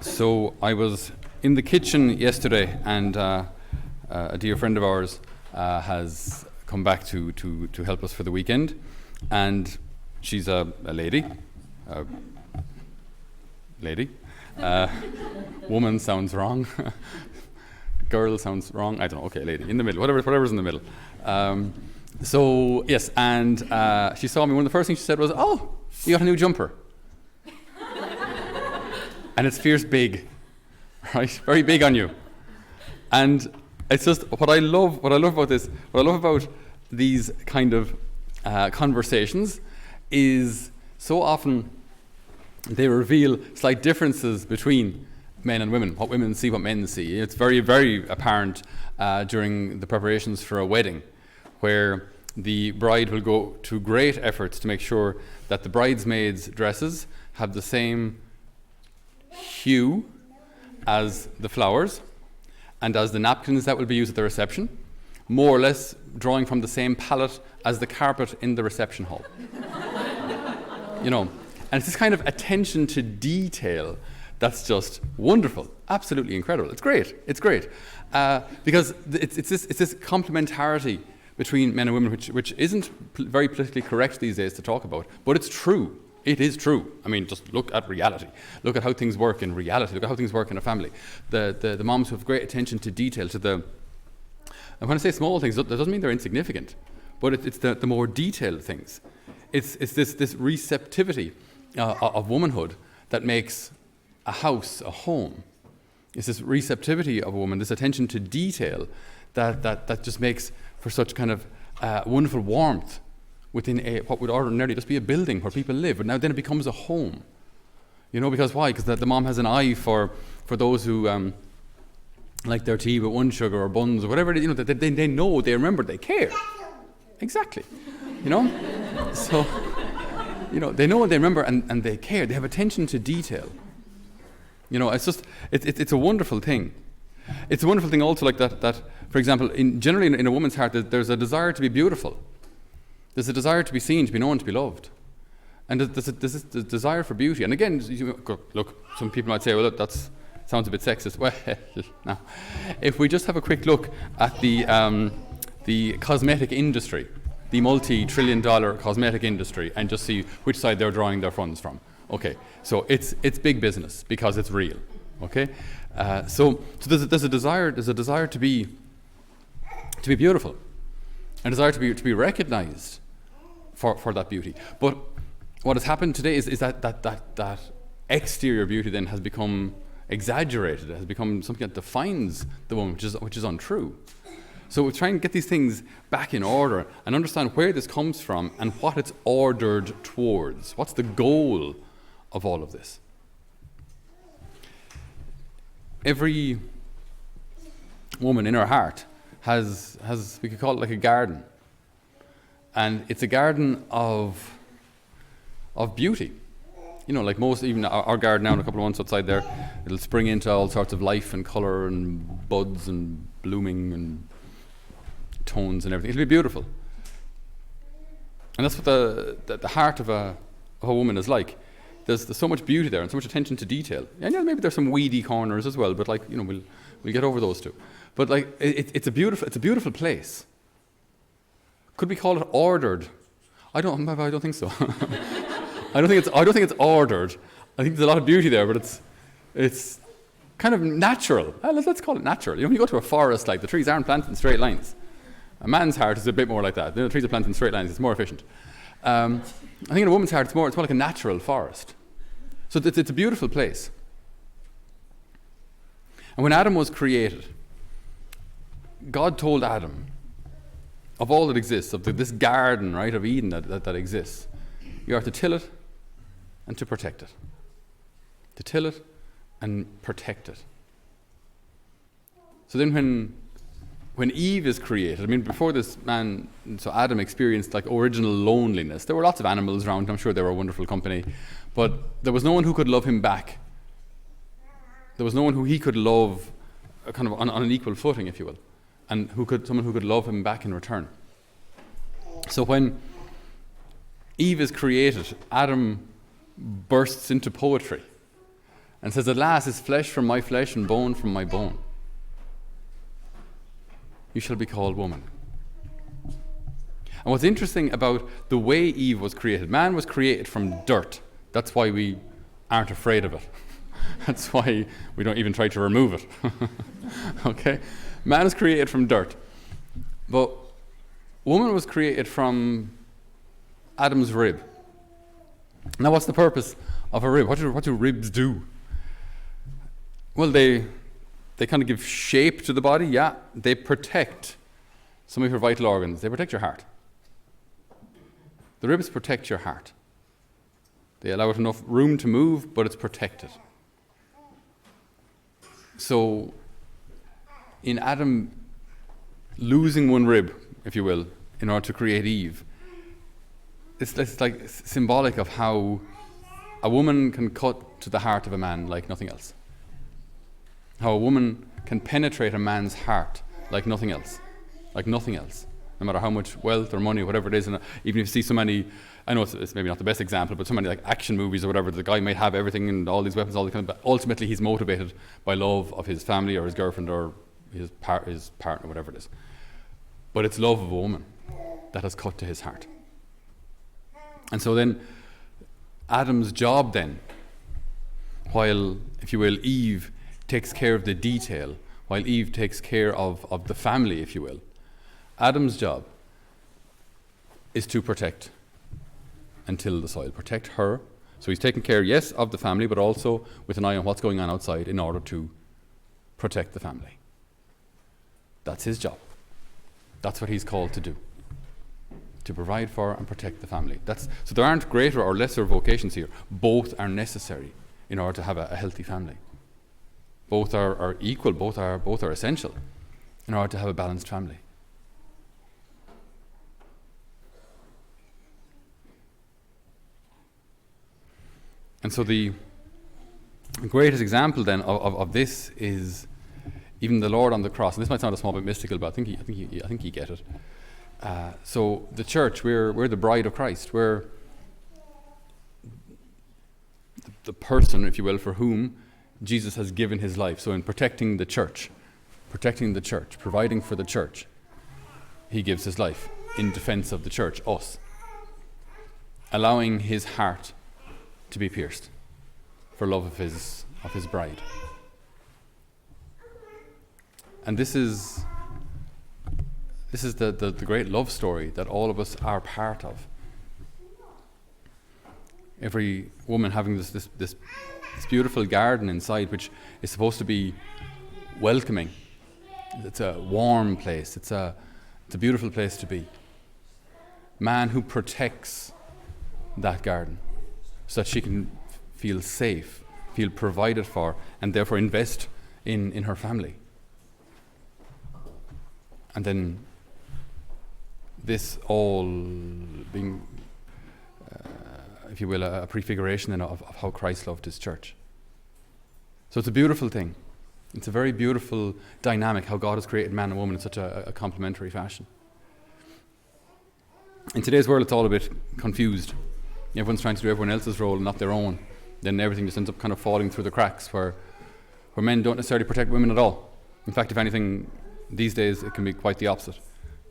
So I was in the kitchen yesterday, and a dear friend of ours has come back to help us for the weekend, and she's a lady. Woman sounds wrong. Girl sounds wrong. I don't know. Okay, lady in the middle. Whatever's in the middle. So yes, and she saw me. One of the first things she said was, "Oh, you got a new jumper." And it's fierce big, right? Very big on you. And it's just what I love about these kind of conversations is so often they reveal slight differences between men and women, what women see, what men see. It's very, very apparent during the preparations for a wedding, where the bride will go to great efforts to make sure that the bridesmaids' dresses have the same hue as the flowers and as the napkins that will be used at the reception, more or less drawing from the same palette as the carpet in the reception hall. And it's this kind of attention to detail that's just wonderful, absolutely incredible. It's great, because it's this complementarity between men and women, which isn't very politically correct these days to talk about, but it's true. It is true. I mean, just look at reality. Look at how things work in reality. Look at how things work in a family. The moms who have great attention to detail, and when I say small things, that doesn't mean they're insignificant, but it's the more detailed things. It's this receptivity of womanhood that makes a house a home. It's this receptivity of a woman, this attention to detail that just makes for such kind of wonderful warmth within what would ordinarily just be a building where people live, but now then it becomes a home. Because why? Because the mom has an eye for those who like their tea with one sugar or buns or whatever. They know, they remember, they care. Exactly. So they know and they remember and they care. They have attention to detail. It's just it's a wonderful thing. It's a wonderful thing also, like that for example, generally in a woman's heart, there's a desire to be beautiful. There's a desire to be seen, to be known, to be loved. And there's this desire for beauty. And again, look, some people might say, well, that sounds a bit sexist. Well, no. If we just have a quick look at the cosmetic industry, the multi-trillion-dollar cosmetic industry, and just see which side they're drawing their funds from. Okay, so it's big business because it's real. Okay, so there's a desire to be beautiful, a desire to be recognized for that beauty. But what has happened today is that exterior beauty then has become exaggerated. It has become something that defines the woman, which is untrue. So we're trying to get these things back in order and understand where this comes from and what it's ordered towards. What's the goal of all of this? Every woman in her heart has we could call it like a garden. And it's a garden of beauty. Like most, even our garden now in a couple of months outside there, it'll spring into all sorts of life and colour and buds and blooming and tones and everything. It'll be beautiful. And that's what the heart of a woman is like. There's so much beauty there and so much attention to detail. And maybe there's some weedy corners as well, but we'll get over those too. But it's a beautiful place. Could we call it ordered? I don't think so. I don't think it's ordered. I think there's a lot of beauty there, but it's kind of natural. Let's call it natural. When you go to a forest, like the trees aren't planted in straight lines. A man's heart is a bit more like that. The trees are planted in straight lines. It's more efficient. I think in a woman's heart, it's more like a natural forest. So it's a beautiful place. And when Adam was created, God told Adam, of all that exists, of this garden, right, of Eden that exists, you are to till it and to protect it. To till it and protect it. So then when Eve is created, before this man, so Adam experienced like original loneliness. There were lots of animals around. I'm sure they were a wonderful company. But there was no one who could love him back. There was no one who he could love kind of on an equal footing, if you will. And someone who could love him back in return. So when Eve is created, Adam bursts into poetry. and says, "At last is flesh from my flesh and bone from my bone. You shall be called woman." And what's interesting about the way Eve was created, man was created from dirt. That's why we aren't afraid of it. That's why we don't even try to remove it. Okay? Man is created from dirt. But woman was created from Adam's rib. Now, what's the purpose of a rib? What do ribs do? Well, they kind of give shape to the body, yeah. They protect some of your vital organs. They protect your heart. The ribs protect your heart. They allow it enough room to move, but it's protected. So, in Adam losing one rib, if you will, in order to create Eve, it's like symbolic of how a woman can cut to the heart of a man like nothing else. How a woman can penetrate a man's heart like nothing else. Like nothing else. No matter how much wealth or money, whatever it is. And even if you see so many, I know it's maybe not the best example, but so many like action movies or whatever, the guy might have everything and all these weapons, all the kind of, but ultimately he's motivated by love of his family or his girlfriend or his partner, whatever it is. But it's love of a woman that has cut to his heart. And so then, Adam's job then, while, if you will, Eve takes care of the detail, while Eve takes care of the family, if you will, Adam's job is to protect and till the soil, protect her. So he's taking care, yes, of the family, but also with an eye on what's going on outside in order to protect the family. That's his job. That's what he's called to do. To provide for and protect the family. So there aren't greater or lesser vocations here. Both are necessary in order to have a healthy family. Both are equal, both are essential in order to have a balanced family. And so the greatest example then of this is even the Lord on the cross. And this might sound a small bit mystical, but I think you get it. So the church, we're the bride of Christ. We're the person, if you will, for whom Jesus has given his life. So in protecting the church, providing for the church, he gives his life in defense of the church, us, allowing his heart to be pierced for love of his bride. And this is the great love story that all of us are part of. Every woman having this beautiful garden inside, which is supposed to be welcoming. It's a warm place. It's a beautiful place to be. Man who protects that garden so that she can feel safe, feel provided for, and therefore invest in her family. And then this all being, if you will, a prefiguration of how Christ loved his church. So it's a beautiful thing. It's a very beautiful dynamic, how God has created man and woman in such a complementary fashion. In today's world, it's all a bit confused. Everyone's trying to do everyone else's role and not their own. Then everything just ends up kind of falling through the cracks where men don't necessarily protect women at all. In fact, if anything, these days it can be quite the opposite.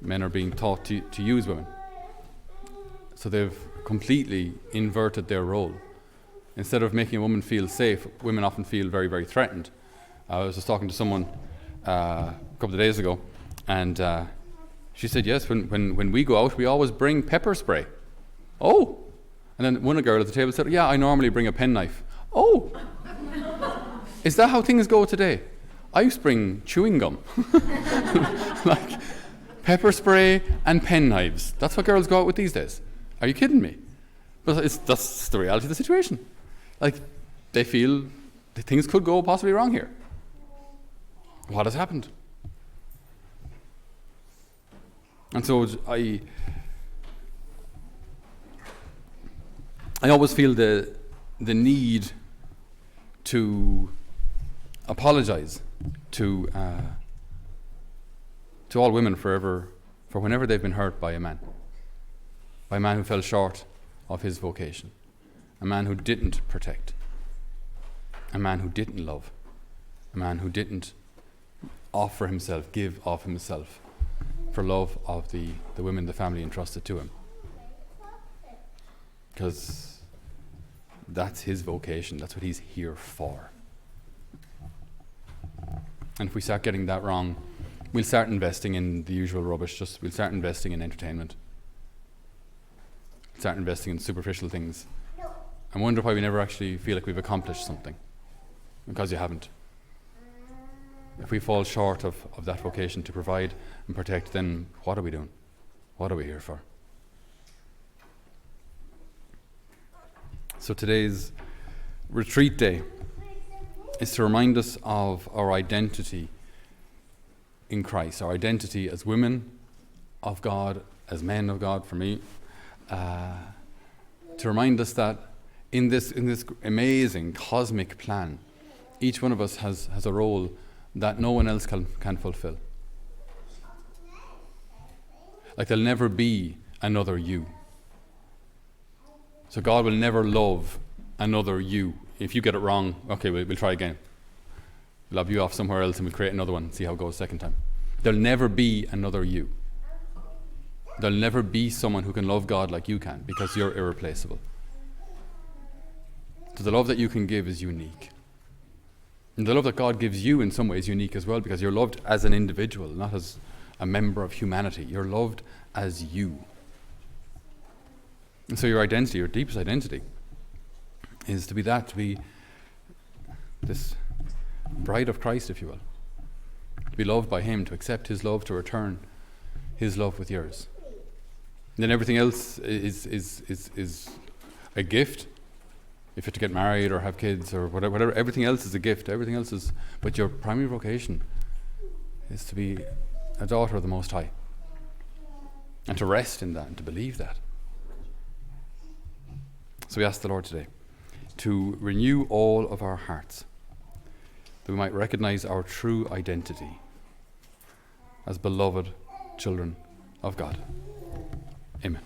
Men are being taught to use women. So they've completely inverted their role. Instead of making a woman feel safe, women often feel very, very threatened. I was just talking to someone a couple of days ago, and she said, yes, when we go out, we always bring pepper spray. Oh! And then one girl at the table said, yeah, I normally bring a penknife. Oh! Is that how things go today? I used to bring chewing gum. Like pepper spray and pen knives. That's what girls go out with these days. Are you kidding me? But that's the reality of the situation. Like, they feel that things could go possibly wrong here. What has happened? And so I always feel the need to apologize to all women for whenever they've been hurt by a man who fell short of his vocation, a man who didn't protect. a man who didn't love, a man who didn't offer himself, give of himself for love of the women the family entrusted to him. Because that's his vocation, that's what he's here for. And if we start getting that wrong, we'll start investing in the usual rubbish, we'll start investing in entertainment, start investing in superficial things, and wonder why we never actually feel like we've accomplished something. Because you haven't. If we fall short of that vocation to provide and protect, then what are we doing? What are we here for? So today's retreat day is to remind us of our identity in Christ, our identity as women of God, as men of God, for me, to remind us that in this amazing cosmic plan, each one of us has a role that no one else can fulfill. Like there'll never be another you. So God will never love another you. If you get it wrong, okay, we'll try again. We'll have you off somewhere else and we'll create another one, see how it goes second time. There'll never be another you. There'll never be someone who can love God like you can, because you're irreplaceable. So the love that you can give is unique. And the love that God gives you in some ways is unique as well, because you're loved as an individual, not as a member of humanity. You're loved as you. And so your identity, your deepest identity, is to be this bride of Christ, if you will. To be loved by him, to accept his love, to return his love with yours. And then everything else is a gift. If you're to get married or have kids or whatever, everything else is a gift. Everything else is, but your primary vocation is to be a daughter of the Most High, and to rest in that and to believe that. So we ask the Lord today to renew all of our hearts, that we might recognize our true identity as beloved children of God. Amen.